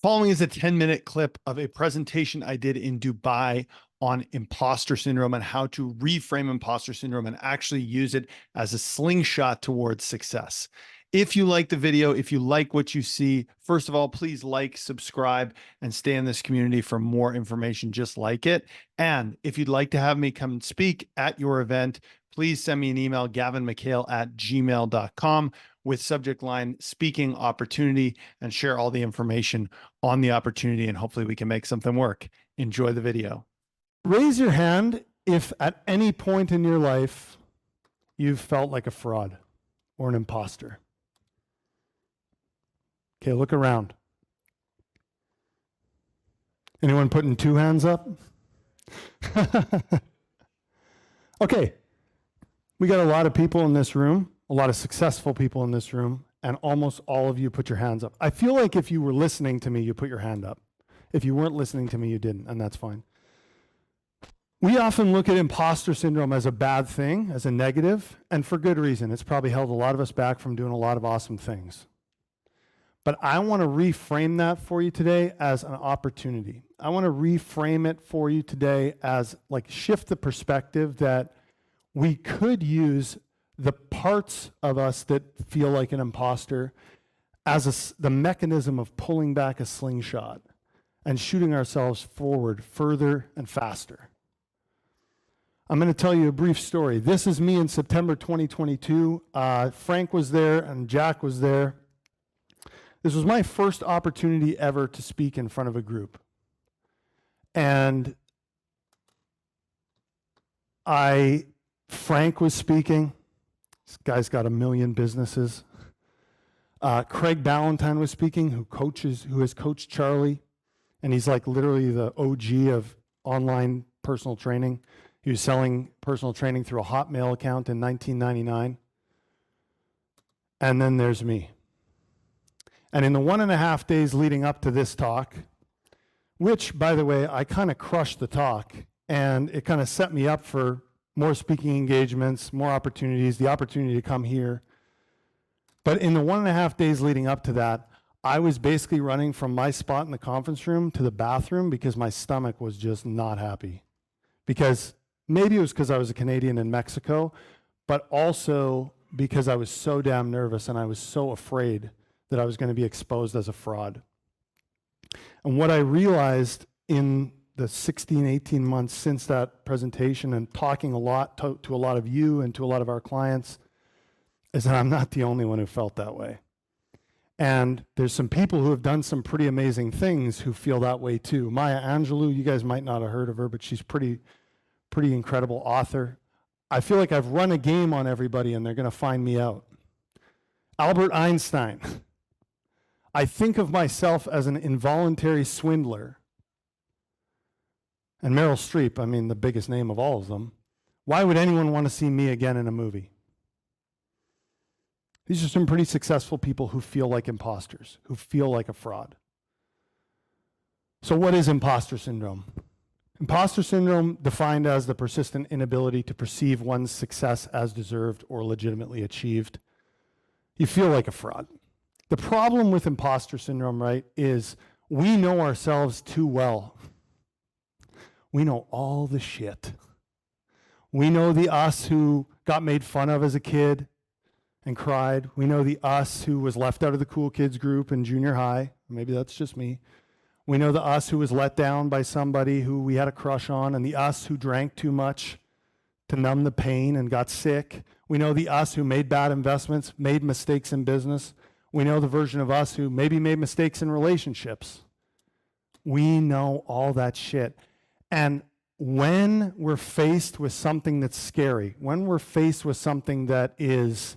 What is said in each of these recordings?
Following is a 10-minute clip of a presentation I did in Dubai on imposter syndrome and how to reframe imposter syndrome and actually use it as a slingshot towards success. If you like the video, if you like what you see, first of all, please like, subscribe, and stay in this community for more information just like it. And if you'd like to have me come and speak at your event, please send me an email, gavinmchale@gmail.com, with subject line speaking opportunity, and share all the information on the opportunity, and hopefully we can make something work. Enjoy the video. Raise your hand if at any point in your life you've felt like a fraud or an imposter. Okay, look around. Anyone putting two hands up? Okay, we got a lot of people in this room, a lot of successful people in this room, and almost all of you put your hands up. I feel like if you were listening to me, you put your hand up. If you weren't listening to me, you didn't, and that's fine. We often look at imposter syndrome as a bad thing, as a negative, and for good reason. It's probably held a lot of us back from doing a lot of awesome things. But I want to reframe that for you today as an opportunity. I want to reframe it for you today as like shift the perspective that we could use the parts of us that feel like an imposter as the mechanism of pulling back a slingshot and shooting ourselves forward further and faster. I'm going to tell you a brief story. This is me in September 2022. Frank was there and Jack was there. This was my first opportunity ever to speak in front of a group. And Frank was speaking. This guy's got 1 million businesses. Craig Ballantyne was speaking, who has coached Charlie. And he's like literally the OG of online personal training. He was selling personal training through a Hotmail account in 1999. And then there's me. And in the 1.5 days leading up to this talk, which, by the way, I kind of crushed the talk, and it kind of set me up for more speaking engagements, more opportunities, the opportunity to come here. But in the 1.5 days leading up to that, I was basically running from my spot in the conference room to the bathroom because my stomach was just not happy. Because maybe it was because I was a Canadian in Mexico, but also because I was so damn nervous and I was so afraid that I was going to be exposed as a fraud. And what I realized in the 16, 18 months since that presentation and talking a lot to a lot of you and to a lot of our clients is that I'm not the only one who felt that way. And there's some people who have done some pretty amazing things who feel that way too. Maya Angelou, you guys might not have heard of her, but she's pretty incredible author. I feel like I've run a game on everybody and they're going to find me out. Albert Einstein. I think of myself as an involuntary swindler. And Meryl Streep, I mean, the biggest name of all of them. Why would anyone want to see me again in a movie? These are some pretty successful people who feel like imposters, who feel like a fraud. So what is imposter syndrome? Imposter syndrome, defined as the persistent inability to perceive one's success as deserved or legitimately achieved. You feel like a fraud. The problem with imposter syndrome, right, is we know ourselves too well. We know all the shit. We know the us who got made fun of as a kid and cried. We know the us who was left out of the cool kids group in junior high. Maybe that's just me. We know the us who was let down by somebody who we had a crush on, and the us who drank too much to numb the pain and got sick. We know the us who made bad investments, made mistakes in business. We know the version of us who maybe made mistakes in relationships. We know all that shit. And when we're faced with something that's scary, when we're faced with something that is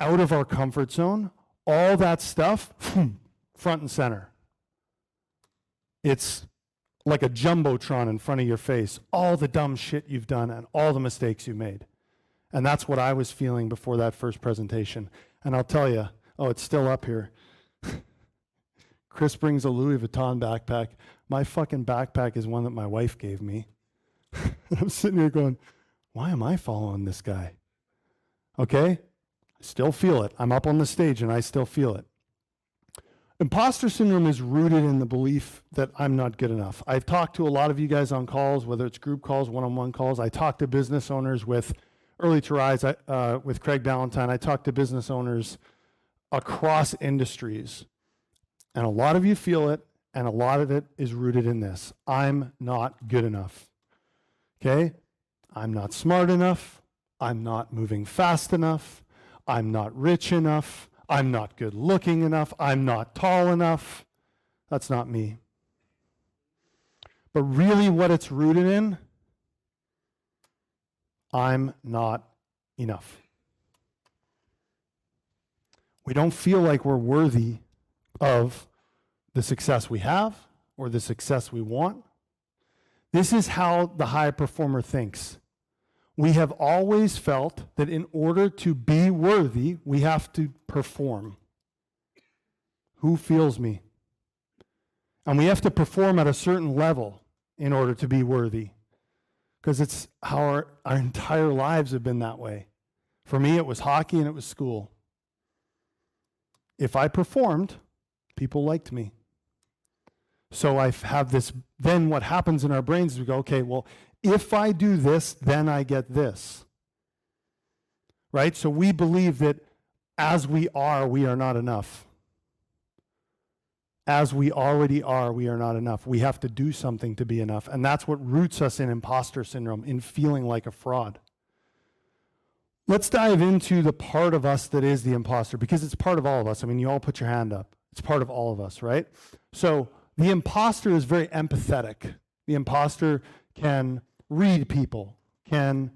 out of our comfort zone, all that stuff, front and center. It's like a jumbotron in front of your face, all the dumb shit you've done and all the mistakes you made. And that's what I was feeling before that first presentation. And I'll tell you, oh, it's still up here. Chris brings a Louis Vuitton backpack. My fucking backpack is one that my wife gave me. I'm sitting here going, why am I following this guy? Okay? I still feel it. I'm up on the stage and I still feel it. Imposter syndrome is rooted in the belief that I'm not good enough. I've talked to a lot of you guys on calls, whether it's group calls, one-on-one calls. I talk to business owners with Early to Rise with Craig Ballantyne. I talk to business owners across industries. And a lot of you feel it, and a lot of it is rooted in this. I'm not good enough. Okay? I'm not smart enough. I'm not moving fast enough. I'm not rich enough. I'm not good looking enough. I'm not tall enough. That's not me. But really what it's rooted in, I'm not enough. We don't feel like we're worthy of the success we have or the success we want. This is how the high performer thinks. We have always felt that in order to be worthy, we have to perform. Who feels me? And we have to perform at a certain level in order to be worthy. Because it's how our entire lives have been that way. For me, it was hockey and it was school. If I performed, people liked me. So I have this, then what happens in our brains is we go, okay, well, if I do this, then I get this. Right? So we believe that as we are not enough. As we already are, we are not enough. We have to do something to be enough. And that's what roots us in imposter syndrome, in feeling like a fraud. Let's dive into the part of us that is the imposter, because it's part of all of us. I mean, you all put your hand up. It's part of all of us, right? So the imposter is very empathetic. The imposter can read people, can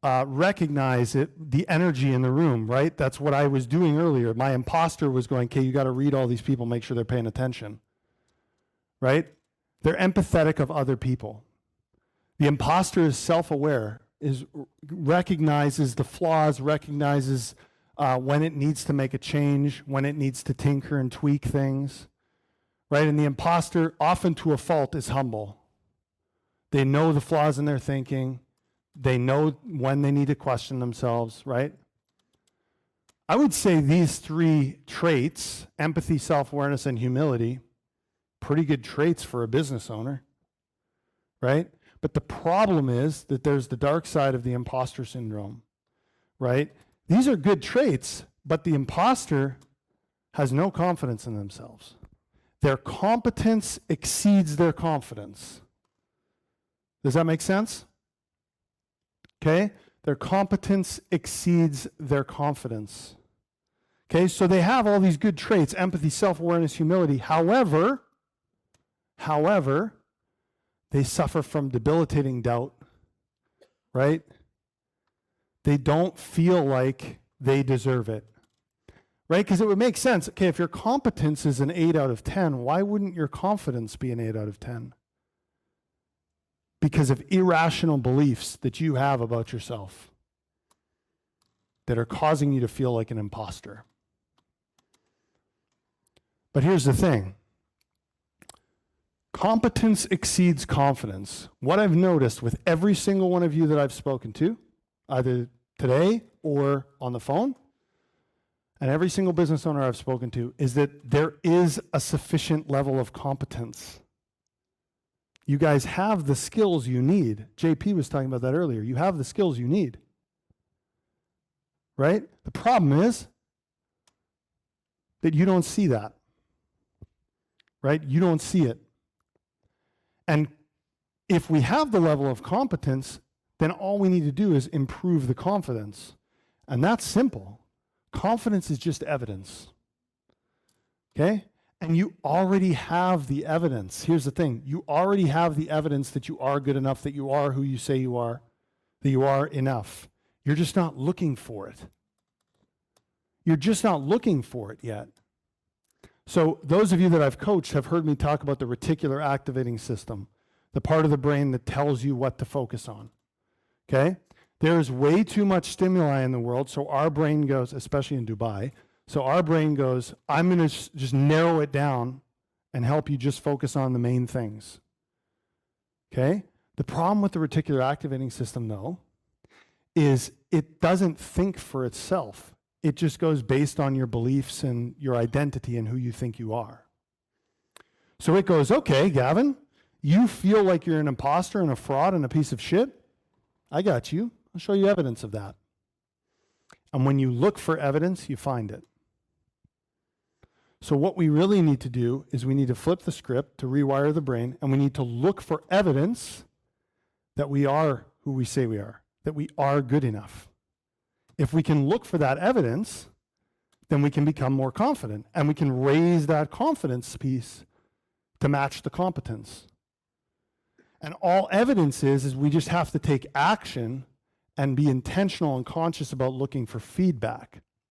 recognize the energy in the room, right? That's what I was doing earlier. My imposter was going, okay, you got to read all these people, make sure they're paying attention, right? They're empathetic of other people. The imposter is self-aware, recognizes the flaws, recognizes when it needs to make a change, when it needs to tinker and tweak things, right? And the imposter, often to a fault, is humble. They know the flaws in their thinking. They know when they need to question themselves, right? I would say these three traits, empathy, self-awareness, and humility, pretty good traits for a business owner, right? But the problem is that there's the dark side of the imposter syndrome, right? These are good traits, but the imposter has no confidence in themselves. Their competence exceeds their confidence. Does that make sense? Okay? Their competence exceeds their confidence. Okay, so they have all these good traits, empathy, self-awareness, humility. However, they suffer from debilitating doubt, right? They don't feel like they deserve it, right? Because it would make sense. Okay, if your competence is an 8 out of 10, why wouldn't your confidence be an 8 out of 10? Because of irrational beliefs that you have about yourself that are causing you to feel like an imposter. But here's the thing. Competence exceeds confidence. What I've noticed with every single one of you that I've spoken to, either today or on the phone, and every single business owner I've spoken to, is that there is a sufficient level of competence. You guys have the skills you need. JP was talking about that earlier. You have the skills you need. Right? The problem is that you don't see that. Right? You don't see it. And if we have the level of competence, then all we need to do is improve the confidence. And that's simple. Confidence is just evidence. Okay? And you already have the evidence. Here's the thing. You already have the evidence that you are good enough, that you are who you say you are, that you are enough. You're just not looking for it. You're just not looking for it yet. So those of you that I've coached have heard me talk about the reticular activating system, the part of the brain that tells you what to focus on. Okay? There's way too much stimuli in the world, so our brain goes, especially in Dubai, so our brain goes, I'm going to just narrow it down and help you just focus on the main things. Okay? The problem with the reticular activating system, though, is it doesn't think for itself. It just goes based on your beliefs and your identity and who you think you are. So it goes, okay, Gavin, you feel like you're an imposter and a fraud and a piece of shit? I got you. I'll show you evidence of that. And when you look for evidence, you find it. So what we really need to do is we need to flip the script to rewire the brain, and we need to look for evidence that we are who we say we are, that we are good enough. If we can look for that evidence, then we can become more confident, and we can raise that confidence piece to match the competence. And all evidence is we just have to take action and be intentional and conscious about looking for feedback.